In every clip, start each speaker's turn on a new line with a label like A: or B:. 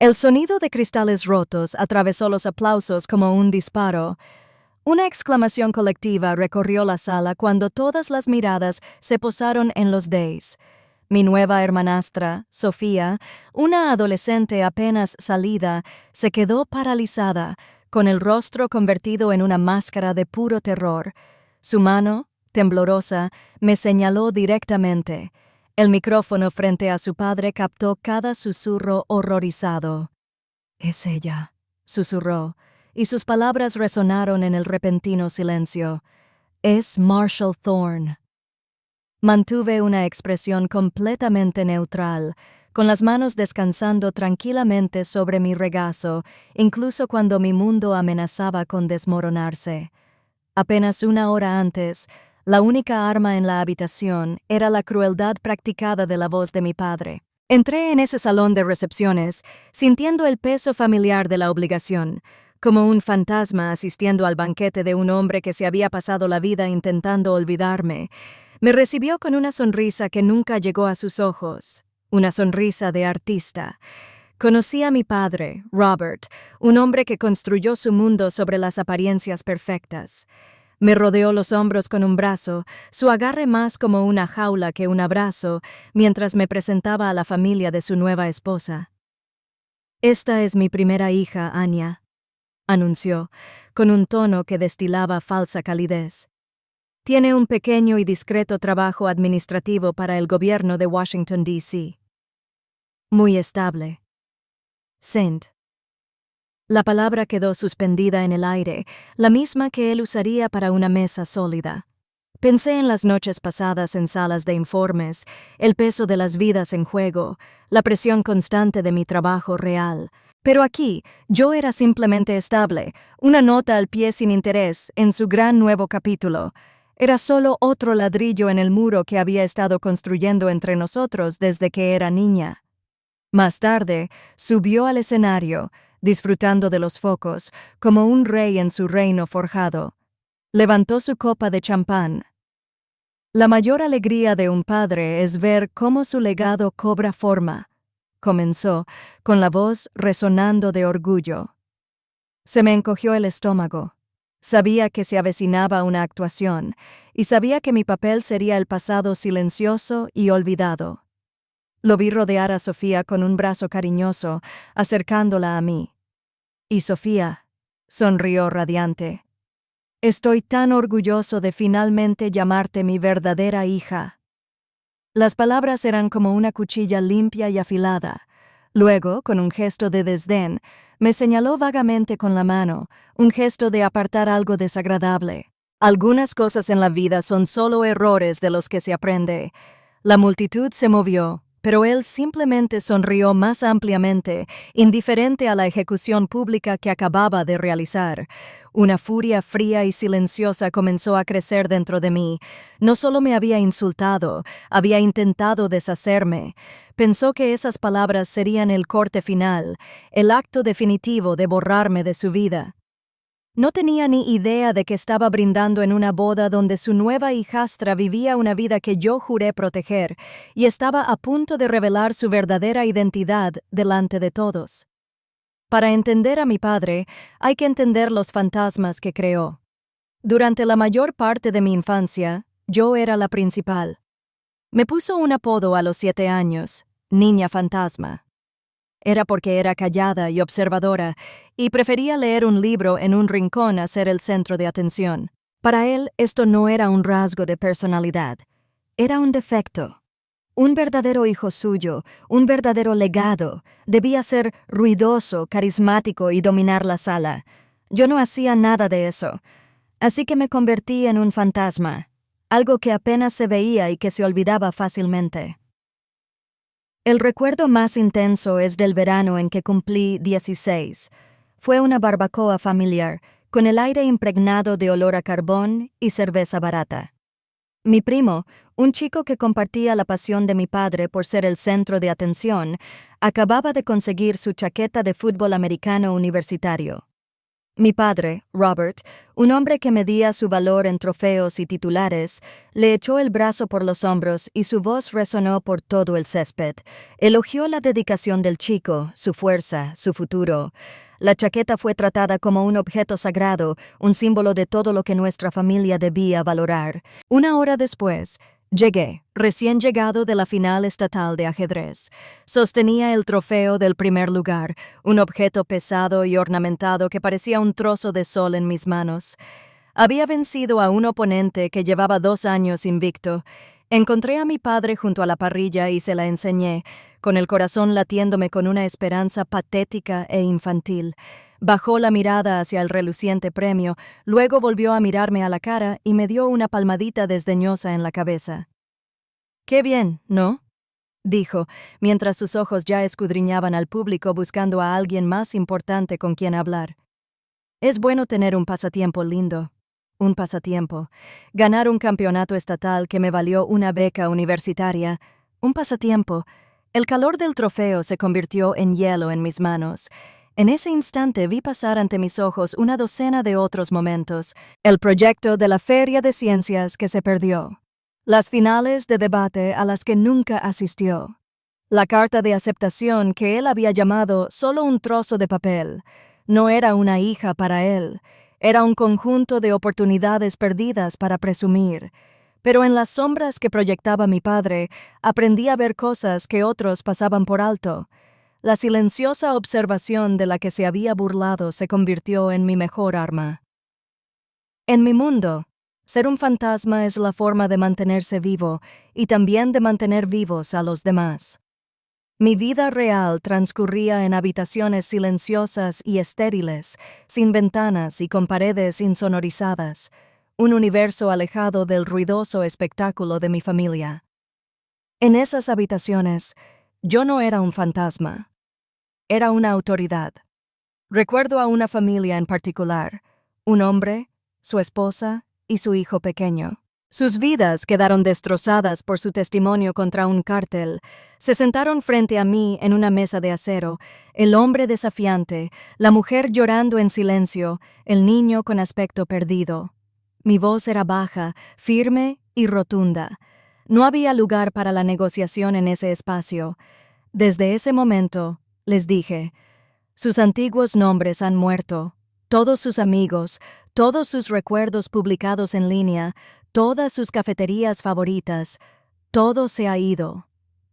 A: El sonido de cristales rotos atravesó los aplausos como un disparo. Una exclamación colectiva recorrió la sala cuando todas las miradas se posaron en los Days. Mi nueva hermanastra, Sofía, una adolescente apenas salida, se quedó paralizada, con el rostro convertido en una máscara de puro terror. Su mano, temblorosa, me señaló directamente. El micrófono frente a su padre captó cada susurro horrorizado. «Es ella», susurró, y sus palabras resonaron en el repentino silencio. «Es Marshall Thorne». Mantuve una expresión completamente neutral, con las manos descansando tranquilamente sobre mi regazo, incluso cuando mi mundo amenazaba con desmoronarse. Apenas una hora antes, la única arma en la habitación era la crueldad practicada de la voz de mi padre. Entré en ese salón de recepciones, sintiendo el peso familiar de la obligación, como un fantasma asistiendo al banquete de un hombre que se había pasado la vida intentando olvidarme. Me recibió con una sonrisa que nunca llegó a sus ojos, una sonrisa de artista. Conocí a mi padre, Robert, un hombre que construyó su mundo sobre las apariencias perfectas. Me rodeó los hombros con un brazo, su agarre más como una jaula que un abrazo, mientras me presentaba a la familia de su nueva esposa. «Esta es mi primera hija, Anya», anunció, con un tono que destilaba falsa calidez. «Tiene un pequeño y discreto trabajo administrativo para el gobierno de Washington, D.C. Muy estable. Saint». La palabra quedó suspendida en el aire, la misma que él usaría para una mesa sólida. Pensé en las noches pasadas en salas de informes, el peso de las vidas en juego, la presión constante de mi trabajo real. Pero aquí, yo era simplemente estable, una nota al pie sin interés en su gran nuevo capítulo. Era solo otro ladrillo en el muro que había estado construyendo entre nosotros desde que era niña. Más tarde, subió al escenario, disfrutando de los focos, como un rey en su reino forjado. Levantó su copa de champán. «La mayor alegría de un padre es ver cómo su legado cobra forma», comenzó, con la voz resonando de orgullo. Se me encogió el estómago. Sabía que se avecinaba una actuación, y sabía que mi papel sería el pasado silencioso y olvidado. Lo vi rodear a Sofía con un brazo cariñoso, acercándola a mí. Y Sofía sonrió radiante. «Estoy tan orgulloso de finalmente llamarte mi verdadera hija». Las palabras eran como una cuchilla limpia y afilada. Luego, con un gesto de desdén, me señaló vagamente con la mano, un gesto de apartar algo desagradable. Algunas cosas en la vida son solo errores de los que se aprende. La multitud se movió, pero él simplemente sonrió más ampliamente, indiferente a la ejecución pública que acababa de realizar. Una furia fría y silenciosa comenzó a crecer dentro de mí. No solo me había insultado, había intentado deshacerme. Pensó que esas palabras serían el corte final, el acto definitivo de borrarme de su vida. No tenía ni idea de que estaba brindando en una boda donde su nueva hijastra vivía una vida que yo juré proteger y estaba a punto de revelar su verdadera identidad delante de todos. Para entender a mi padre, hay que entender los fantasmas que creó. Durante la mayor parte de mi infancia, yo era la principal. Me puso un apodo a los 7 años, Niña Fantasma. Era porque era callada y observadora, y prefería leer un libro en un rincón a ser el centro de atención. Para él, esto no era un rasgo de personalidad. Era un defecto. Un verdadero hijo suyo, un verdadero legado, debía ser ruidoso, carismático y dominar la sala. Yo no hacía nada de eso. Así que me convertí en un fantasma, algo que apenas se veía y que se olvidaba fácilmente. El recuerdo más intenso es del verano en que cumplí 16. Fue una barbacoa familiar, con el aire impregnado de olor a carbón y cerveza barata. Mi primo, un chico que compartía la pasión de mi padre por ser el centro de atención, acababa de conseguir su chaqueta de fútbol americano universitario. Mi padre, Robert, un hombre que medía su valor en trofeos y titulares, le echó el brazo por los hombros y su voz resonó por todo el césped. Elogió la dedicación del chico, su fuerza, su futuro. La chaqueta fue tratada como un objeto sagrado, un símbolo de todo lo que nuestra familia debía valorar. Una hora después, llegué, recién llegado de la final estatal de ajedrez. Sostenía el trofeo del primer lugar, un objeto pesado y ornamentado que parecía un trozo de sol en mis manos. Había vencido a un oponente que llevaba 2 años invicto. Encontré a mi padre junto a la parrilla y se la enseñé, con el corazón latiéndome con una esperanza patética e infantil. Bajó la mirada hacia el reluciente premio, luego volvió a mirarme a la cara y me dio una palmadita desdeñosa en la cabeza. «Qué bien, ¿no?», dijo, mientras sus ojos ya escudriñaban al público buscando a alguien más importante con quien hablar. Es bueno tener un pasatiempo lindo. Un pasatiempo. Ganar un campeonato estatal que me valió una beca universitaria. Un pasatiempo. El calor del trofeo se convirtió en hielo en mis manos. En ese instante vi pasar ante mis ojos una docena de otros momentos. El proyecto de la Feria de Ciencias que se perdió. Las finales de debate a las que nunca asistió. La carta de aceptación que él había llamado solo un trozo de papel. No era una hija para él. Era un conjunto de oportunidades perdidas para presumir. Pero en las sombras que proyectaba mi padre, aprendí a ver cosas que otros pasaban por alto. La silenciosa observación de la que se había burlado se convirtió en mi mejor arma. En mi mundo, ser un fantasma es la forma de mantenerse vivo y también de mantener vivos a los demás. Mi vida real transcurría en habitaciones silenciosas y estériles, sin ventanas y con paredes insonorizadas, un universo alejado del ruidoso espectáculo de mi familia. En esas habitaciones, yo no era un fantasma. Era una autoridad. Recuerdo a una familia en particular, un hombre, su esposa y su hijo pequeño. Sus vidas quedaron destrozadas por su testimonio contra un cártel. Se sentaron frente a mí en una mesa de acero, el hombre desafiante, la mujer llorando en silencio, el niño con aspecto perdido. Mi voz era baja, firme y rotunda. No había lugar para la negociación en ese espacio. Desde ese momento, les dije, sus antiguos nombres han muerto, todos sus amigos, todos sus recuerdos publicados en línea, todas sus cafeterías favoritas, todo se ha ido.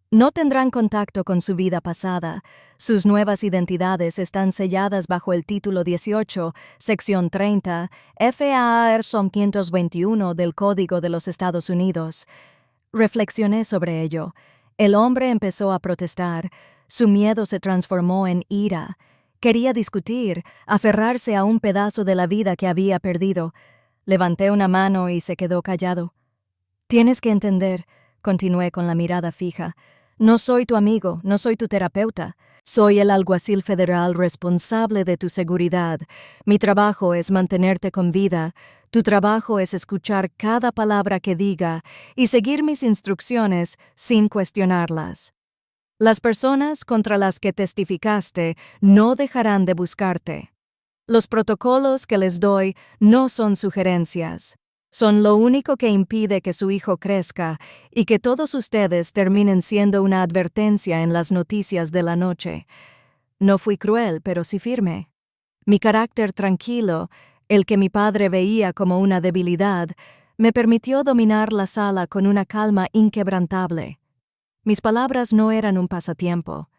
A: No tendrán contacto con su vida pasada. Sus nuevas identidades están selladas bajo el título 18, sección 30, FAR Som 521 del Código de los Estados Unidos. Reflexioné sobre ello. El hombre empezó a protestar. Su miedo se transformó en ira. Quería discutir, aferrarse a un pedazo de la vida que había perdido. Levanté una mano y se quedó callado. «Tienes que entender», continué con la mirada fija, «no soy tu amigo, no soy tu terapeuta. Soy el alguacil federal responsable de tu seguridad. Mi trabajo es mantenerte con vida. Tu trabajo es escuchar cada palabra que diga y seguir mis instrucciones sin cuestionarlas. Las personas contra las que testificaste no dejarán de buscarte. Los protocolos que les doy no son sugerencias. Son lo único que impide que su hijo crezca y que todos ustedes terminen siendo una advertencia en las noticias de la noche. No fui cruel, pero sí firme. Mi carácter tranquilo, el que mi padre veía como una debilidad, me permitió dominar la sala con una calma inquebrantable. Mis palabras no eran un pasatiempo,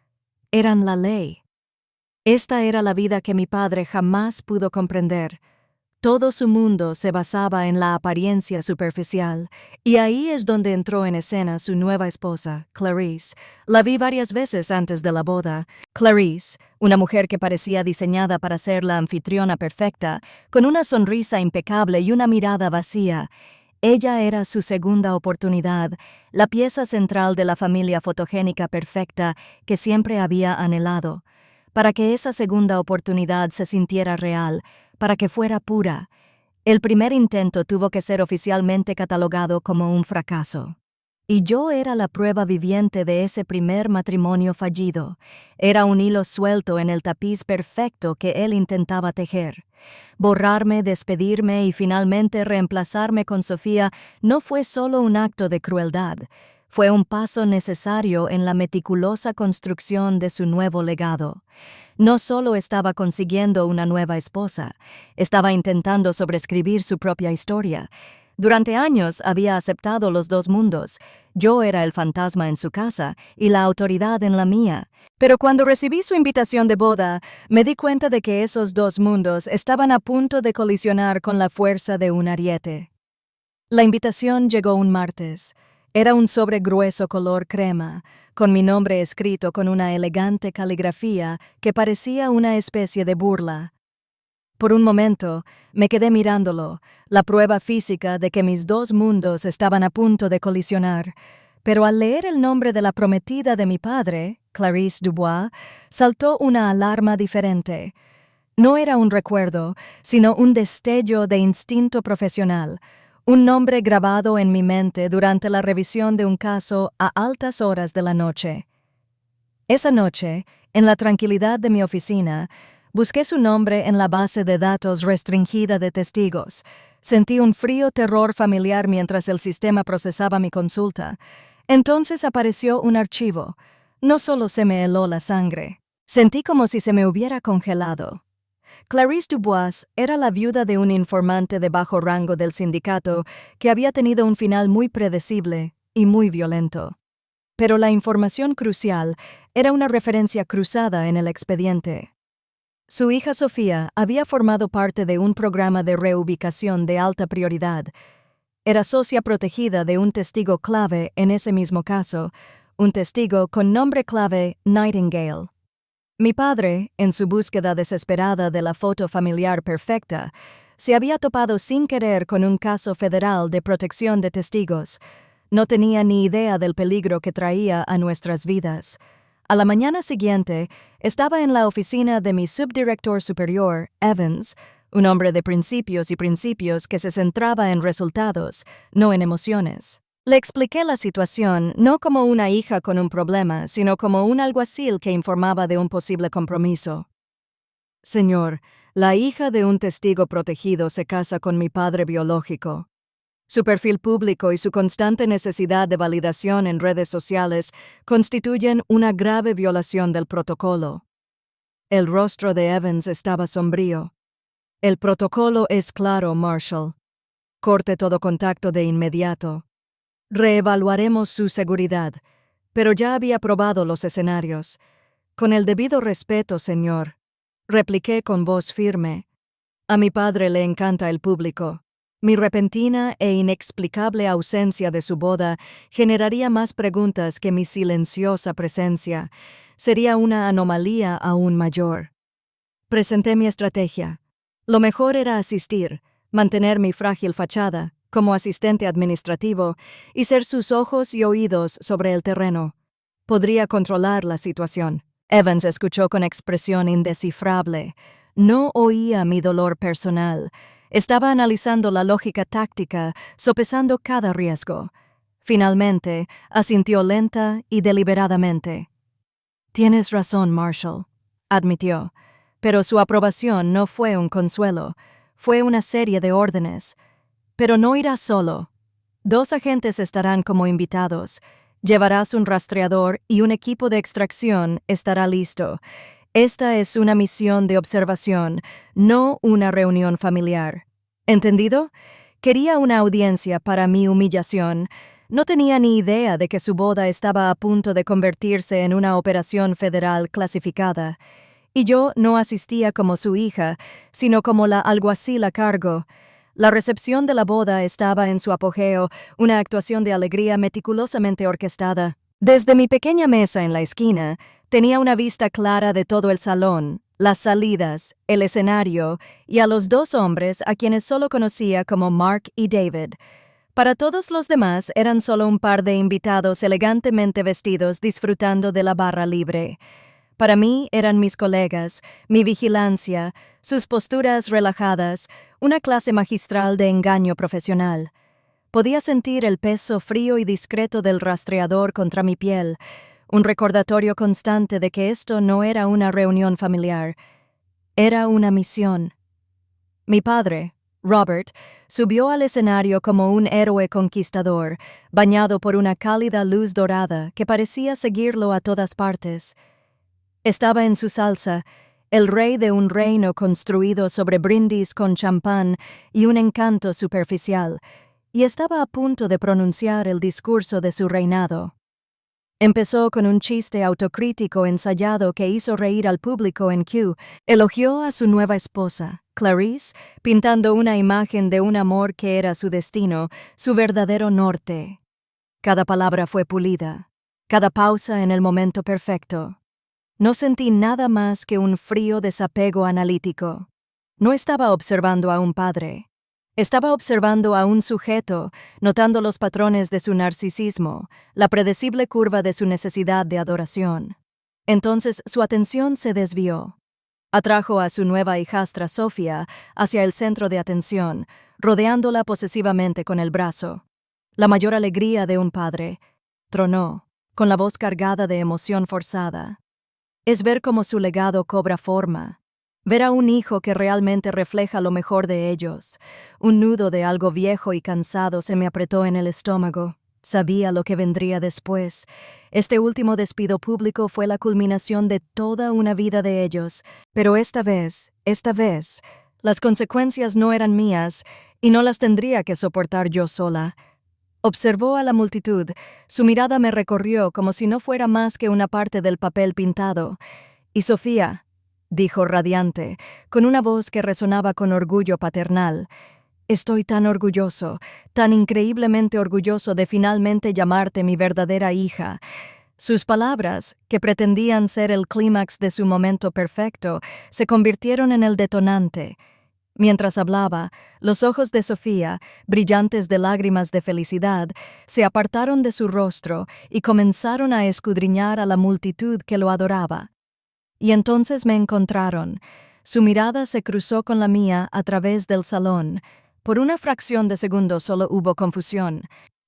A: eran la ley. Esta era la vida que mi padre jamás pudo comprender. Todo su mundo se basaba en la apariencia superficial, y ahí es donde entró en escena su nueva esposa, Clarice. La vi varias veces antes de la boda. Clarice, una mujer que parecía diseñada para ser la anfitriona perfecta, con una sonrisa impecable y una mirada vacía. Ella era su segunda oportunidad, la pieza central de la familia fotogénica perfecta que siempre había anhelado. Para que esa segunda oportunidad se sintiera real, para que fuera pura, el primer intento tuvo que ser oficialmente catalogado como un fracaso. Y yo era la prueba viviente de ese primer matrimonio fallido. Era un hilo suelto en el tapiz perfecto que él intentaba tejer. Borrarme, despedirme y finalmente reemplazarme con Sofía no fue solo un acto de crueldad. Fue un paso necesario en la meticulosa construcción de su nuevo legado. No solo estaba consiguiendo una nueva esposa, estaba intentando sobreescribir su propia historia. Durante años había aceptado los dos mundos. Yo era el fantasma en su casa y la autoridad en la mía. Pero cuando recibí su invitación de boda, me di cuenta de que esos dos mundos estaban a punto de colisionar con la fuerza de un ariete. La invitación llegó un martes. Era un sobre grueso color crema, con mi nombre escrito con una elegante caligrafía que parecía una especie de burla. Por un momento, me quedé mirándolo, la prueba física de que mis dos mundos estaban a punto de colisionar. Pero al leer el nombre de la prometida de mi padre, Clarisse Dubois, saltó una alarma diferente. No era un recuerdo, sino un destello de instinto profesional, un nombre grabado en mi mente durante la revisión de un caso a altas horas de la noche. Esa noche, en la tranquilidad de mi oficina, busqué su nombre en la base de datos restringida de testigos. Sentí un frío terror familiar mientras el sistema procesaba mi consulta. Entonces apareció un archivo. No solo se me heló la sangre, sentí como si se me hubiera congelado. Clarisse Dubois era la viuda de un informante de bajo rango del sindicato que había tenido un final muy predecible y muy violento. Pero la información crucial era una referencia cruzada en el expediente. Su hija Sofía había formado parte de un programa de reubicación de alta prioridad. Era socia protegida de un testigo clave en ese mismo caso, un testigo con nombre clave Nightingale. Mi padre, en su búsqueda desesperada de la foto familiar perfecta, se había topado sin querer con un caso federal de protección de testigos. No tenía ni idea del peligro que traía a nuestras vidas. A la mañana siguiente, estaba en la oficina de mi subdirector superior, Evans, un hombre de principios y principios que se centraba en resultados, no en emociones. Le expliqué la situación no como una hija con un problema, sino como un alguacil que informaba de un posible compromiso. Señor, la hija de un testigo protegido se casa con mi padre biológico. Su perfil público y su constante necesidad de validación en redes sociales constituyen una grave violación del protocolo. El rostro de Evans estaba sombrío. El protocolo es claro, Marshall. Corte todo contacto de inmediato. Reevaluaremos su seguridad, pero ya había probado los escenarios. Con el debido respeto, señor, repliqué con voz firme. A mi padre le encanta el público. Mi repentina e inexplicable ausencia de su boda generaría más preguntas que mi silenciosa presencia. Sería una anomalía aún mayor. Presenté mi estrategia. Lo mejor era asistir, mantener mi frágil fachada como asistente administrativo y ser sus ojos y oídos sobre el terreno. Podría controlar la situación. Evans escuchó con expresión indescifrable. No oía mi dolor personal. Estaba analizando la lógica táctica, sopesando cada riesgo. Finalmente, asintió lenta y deliberadamente. Tienes razón, Marshall, admitió, pero su aprobación no fue un consuelo, fue una serie de órdenes. Pero no irás solo. 2 agentes estarán como invitados. Llevarás un rastreador y un equipo de extracción estará listo. Esta es una misión de observación, no una reunión familiar. ¿Entendido? Quería una audiencia para mi humillación. No tenía ni idea de que su boda estaba a punto de convertirse en una operación federal clasificada. Y yo no asistía como su hija, sino como la alguacil a cargo. La recepción de la boda estaba en su apogeo, una actuación de alegría meticulosamente orquestada. Desde mi pequeña mesa en la esquina, tenía una vista clara de todo el salón, las salidas, el escenario y a los 2 hombres a quienes solo conocía como Mark y David. Para todos los demás eran solo un par de invitados elegantemente vestidos disfrutando de la barra libre. Para mí eran mis colegas, mi vigilancia, sus posturas relajadas, una clase magistral de engaño profesional. Podía sentir el peso frío y discreto del rastreador contra mi piel, un recordatorio constante de que esto no era una reunión familiar, era una misión. Mi padre, Robert, subió al escenario como un héroe conquistador, bañado por una cálida luz dorada que parecía seguirlo a todas partes. Estaba en su salsa, el rey de un reino construido sobre brindis con champán y un encanto superficial, y estaba a punto de pronunciar el discurso de su reinado. Empezó con un chiste autocrítico ensayado que hizo reír al público en Kew. Elogió a su nueva esposa, Clarice, pintando una imagen de un amor que era su destino, su verdadero norte. Cada palabra fue pulida, cada pausa en el momento perfecto. No sentí nada más que un frío desapego analítico. No estaba observando a un padre. Estaba observando a un sujeto, notando los patrones de su narcisismo, la predecible curva de su necesidad de adoración. Entonces su atención se desvió. Atrajo a su nueva hijastra Sofía hacia el centro de atención, rodeándola posesivamente con el brazo. La mayor alegría de un padre. Tronó, con la voz cargada de emoción forzada. Es ver cómo su legado cobra forma. Ver a un hijo que realmente refleja lo mejor de ellos. Un nudo de algo viejo y cansado se me apretó en el estómago. Sabía lo que vendría después. Este último despido público fue la culminación de toda una vida de ellos. Pero esta vez, las consecuencias no eran mías y no las tendría que soportar yo sola. Observó a la multitud. Su mirada me recorrió como si no fuera más que una parte del papel pintado. «Y Sofía», dijo radiante, con una voz que resonaba con orgullo paternal, «estoy tan orgulloso, tan increíblemente orgulloso de finalmente llamarte mi verdadera hija». Sus palabras, que pretendían ser el clímax de su momento perfecto, se convirtieron en el detonante. Mientras hablaba, los ojos de Sofía, brillantes de lágrimas de felicidad, se apartaron de su rostro y comenzaron a escudriñar a la multitud que lo adoraba. Y entonces me encontraron. Su mirada se cruzó con la mía a través del salón. Por una fracción de segundo solo hubo confusión.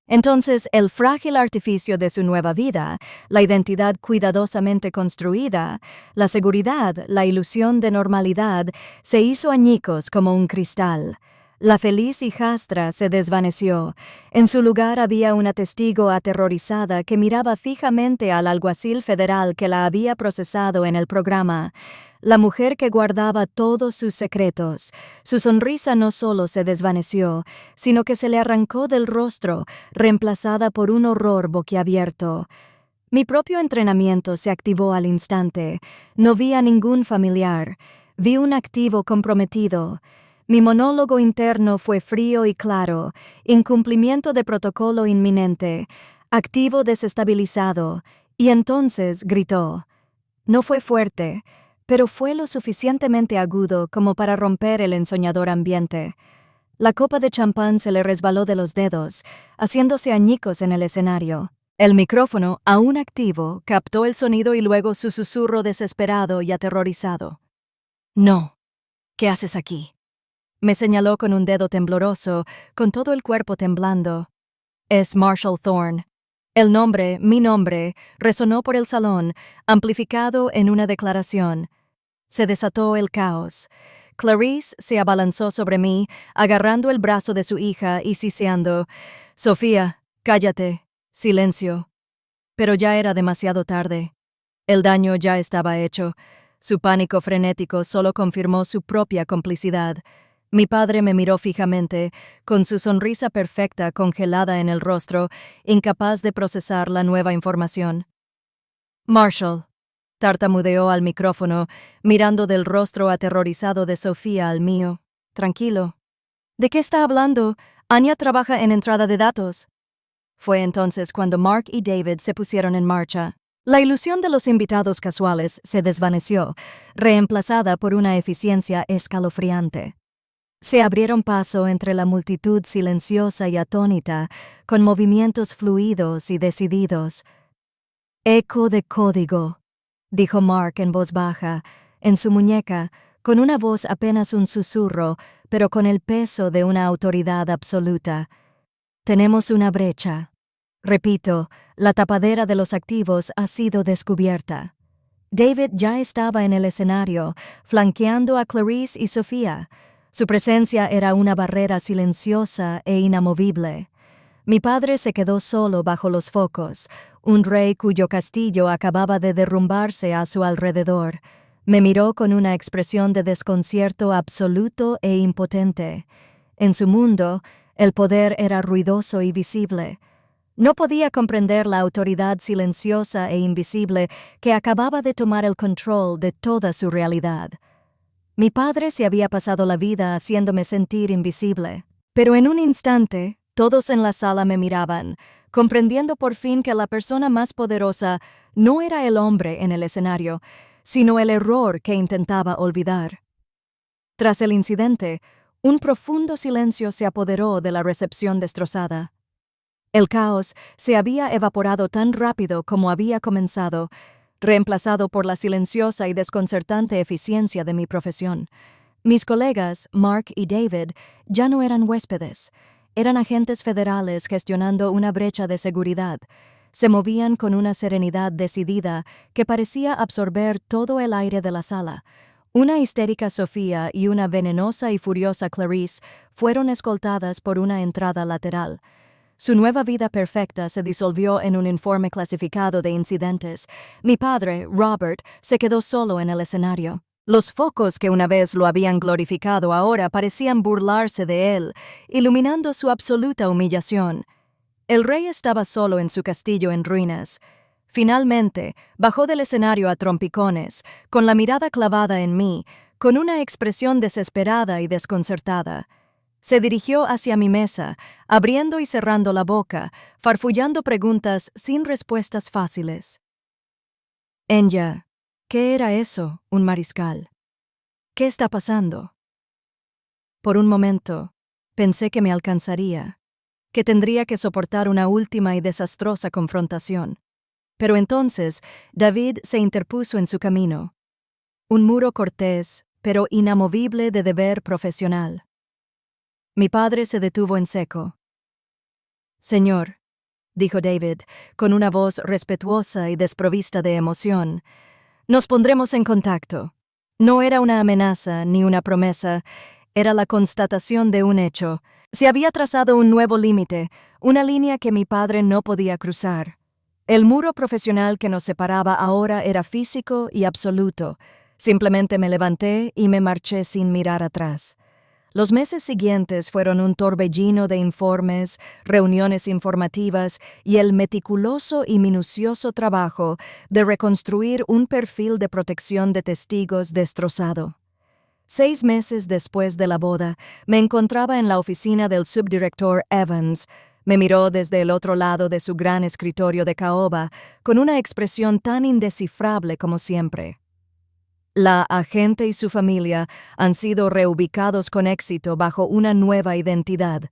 A: Entonces el frágil artificio de su nueva vida, la identidad cuidadosamente construida, la seguridad, la ilusión de normalidad, se hizo añicos como un cristal. La feliz hijastra se desvaneció. En su lugar había una testigo aterrorizada que miraba fijamente al alguacil federal que la había procesado en el programa. La mujer que guardaba todos sus secretos. Su sonrisa no solo se desvaneció, sino que se le arrancó del rostro, reemplazada por un horror boquiabierto. Mi propio entrenamiento se activó al instante. No vi a ningún familiar. Vi un activo comprometido. Mi monólogo interno fue frío y claro, incumplimiento de protocolo inminente, activo desestabilizado, y entonces gritó. No fue fuerte, pero fue lo suficientemente agudo como para romper el ensoñador ambiente. La copa de champán se le resbaló de los dedos, haciéndose añicos en el escenario. El micrófono, aún activo, captó el sonido y luego su susurro desesperado y aterrorizado. «No. ¿Qué haces aquí?» Me señaló con un dedo tembloroso, con todo el cuerpo temblando. «Es Marshall Thorne». El nombre, mi nombre, resonó por el salón, amplificado en una declaración. Se desató el caos. Clarice se abalanzó sobre mí, agarrando el brazo de su hija y siseando. «Sofía, cállate. Silencio». Pero ya era demasiado tarde. El daño ya estaba hecho. Su pánico frenético solo confirmó su propia complicidad. Mi padre me miró fijamente, con su sonrisa perfecta congelada en el rostro, incapaz de procesar la nueva información. «Marshall», tartamudeó al micrófono, mirando del rostro aterrorizado de Sofía al mío. «Tranquilo». «¿De qué está hablando? Anya trabaja en entrada de datos». Fue entonces cuando Mark y David se pusieron en marcha. La ilusión de los invitados casuales se desvaneció, reemplazada por una eficiencia escalofriante. Se abrieron paso entre la multitud silenciosa y atónita, con movimientos fluidos y decididos. «Eco de código», dijo Mark en voz baja, en su muñeca, con una voz apenas un susurro, pero con el peso de una autoridad absoluta. Tenemos una brecha. Repito, la tapadera de los activos ha sido descubierta. David ya estaba en el escenario, flanqueando a Clarice y Sofía. Su presencia era una barrera silenciosa e inamovible. Mi padre se quedó solo bajo los focos, un rey cuyo castillo acababa de derrumbarse a su alrededor. Me miró con una expresión de desconcierto absoluto e impotente. En su mundo, el poder era ruidoso y visible. No podía comprender la autoridad silenciosa e invisible que acababa de tomar el control de toda su realidad. Mi padre se había pasado la vida haciéndome sentir invisible, pero en un instante, todos en la sala me miraban, comprendiendo por fin que la persona más poderosa no era el hombre en el escenario, sino el error que intentaba olvidar. Tras el incidente, un profundo silencio se apoderó de la recepción destrozada. El caos se había evaporado tan rápido como había comenzado, reemplazado por la silenciosa y desconcertante eficiencia de mi profesión. Mis colegas, Mark y David, ya no eran huéspedes. Eran agentes federales gestionando una brecha de seguridad. Se movían con una serenidad decidida que parecía absorber todo el aire de la sala. Una histérica Sofía y una venenosa y furiosa Clarice fueron escoltadas por una entrada lateral. Su nueva vida perfecta se disolvió en un informe clasificado de incidentes. Mi padre, Robert, se quedó solo en el escenario. Los focos que una vez lo habían glorificado ahora parecían burlarse de él, iluminando su absoluta humillación. El rey estaba solo en su castillo en ruinas. Finalmente, bajó del escenario a trompicones, con la mirada clavada en mí, con una expresión desesperada y desconcertada. Se dirigió hacia mi mesa, abriendo y cerrando la boca, farfullando preguntas sin respuestas fáciles. Enya, ¿qué era eso, un mariscal? ¿Qué está pasando? Por un momento, pensé que me alcanzaría, que tendría que soportar una última y desastrosa confrontación. Pero entonces, David se interpuso en su camino. Un muro cortés, pero inamovible de deber profesional. Mi padre se detuvo en seco. «Señor», dijo David, con una voz respetuosa y desprovista de emoción, «nos pondremos en contacto». No era una amenaza ni una promesa, era la constatación de un hecho. Se había trazado un nuevo límite, una línea que mi padre no podía cruzar. El muro profesional que nos separaba ahora era físico y absoluto. Simplemente me levanté y me marché sin mirar atrás. Los meses siguientes fueron un torbellino de informes, reuniones informativas y el meticuloso y minucioso trabajo de reconstruir un perfil de protección de testigos destrozado. 6 meses después de la boda, me encontraba en la oficina del subdirector Evans. Me miró desde el otro lado de su gran escritorio de caoba, con una expresión tan indescifrable como siempre. La agente y su familia han sido reubicados con éxito bajo una nueva identidad,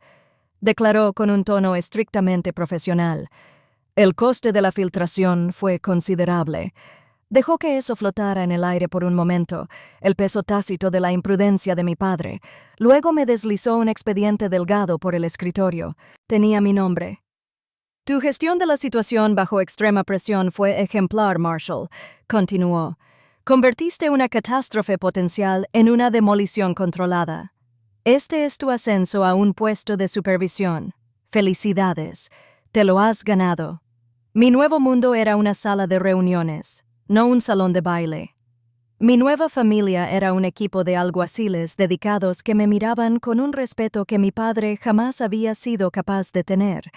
A: declaró con un tono estrictamente profesional. El coste de la filtración fue considerable. Dejó que eso flotara en el aire por un momento, el peso tácito de la imprudencia de mi padre. Luego me deslizó un expediente delgado por el escritorio. Tenía mi nombre. Tu gestión de la situación bajo extrema presión fue ejemplar, Marshall, continuó. Convertiste una catástrofe potencial en una demolición controlada. Este es tu ascenso a un puesto de supervisión. Felicidades. Te lo has ganado. Mi nuevo mundo era una sala de reuniones, no un salón de baile. Mi nueva familia era un equipo de alguaciles dedicados que me miraban con un respeto que mi padre jamás había sido capaz de tener.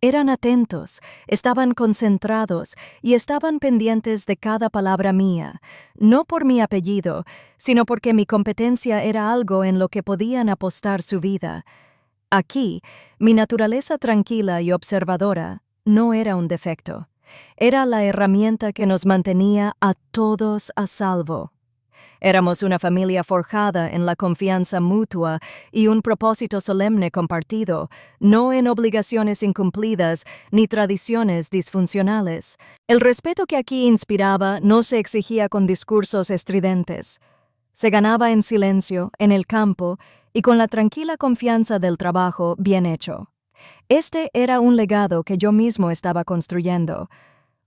A: Eran atentos, estaban concentrados y estaban pendientes de cada palabra mía, no por mi apellido, sino porque mi competencia era algo en lo que podían apostar su vida. Aquí, mi naturaleza tranquila y observadora no era un defecto. Era la herramienta que nos mantenía a todos a salvo. Éramos una familia forjada en la confianza mutua y un propósito solemne compartido, no en obligaciones incumplidas ni tradiciones disfuncionales. El respeto que aquí inspiraba no se exigía con discursos estridentes. Se ganaba en silencio, en el campo y con la tranquila confianza del trabajo bien hecho. Este era un legado que yo mismo estaba construyendo.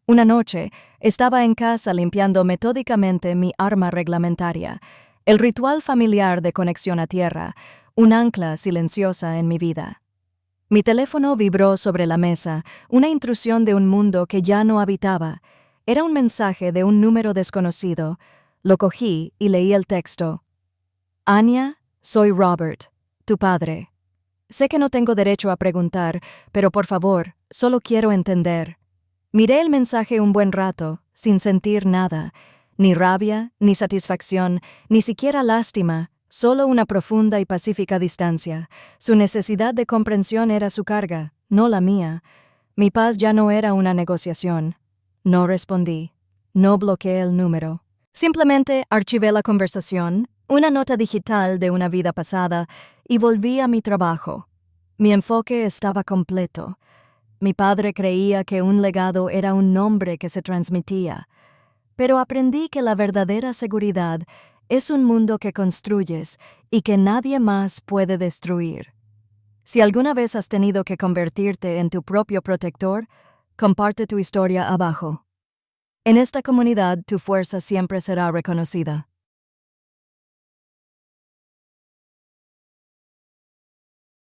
A: Una noche, estaba en casa limpiando metódicamente mi arma reglamentaria, el ritual familiar de conexión a tierra, un ancla silenciosa en mi vida. Mi teléfono vibró sobre la mesa, una intrusión de un mundo que ya no habitaba. Era un mensaje de un número desconocido. Lo cogí y leí el texto. Anya, soy Robert, tu padre. Sé que no tengo derecho a preguntar, pero por favor, solo quiero entender. Miré el mensaje un buen rato, sin sentir nada, ni rabia, ni satisfacción, ni siquiera lástima, solo una profunda y pacífica distancia. Su necesidad de comprensión era su carga, no la mía. Mi paz ya no era una negociación. No respondí. No bloqueé el número. Simplemente archivé la conversación, una nota digital de una vida pasada, y volví a mi trabajo. Mi enfoque estaba completo. Mi padre creía que un legado era un nombre que se transmitía, pero aprendí que la verdadera seguridad es un mundo que construyes y que nadie más puede destruir. Si alguna vez has tenido que convertirte en tu propio protector, comparte tu historia abajo. En esta comunidad tu fuerza siempre será reconocida.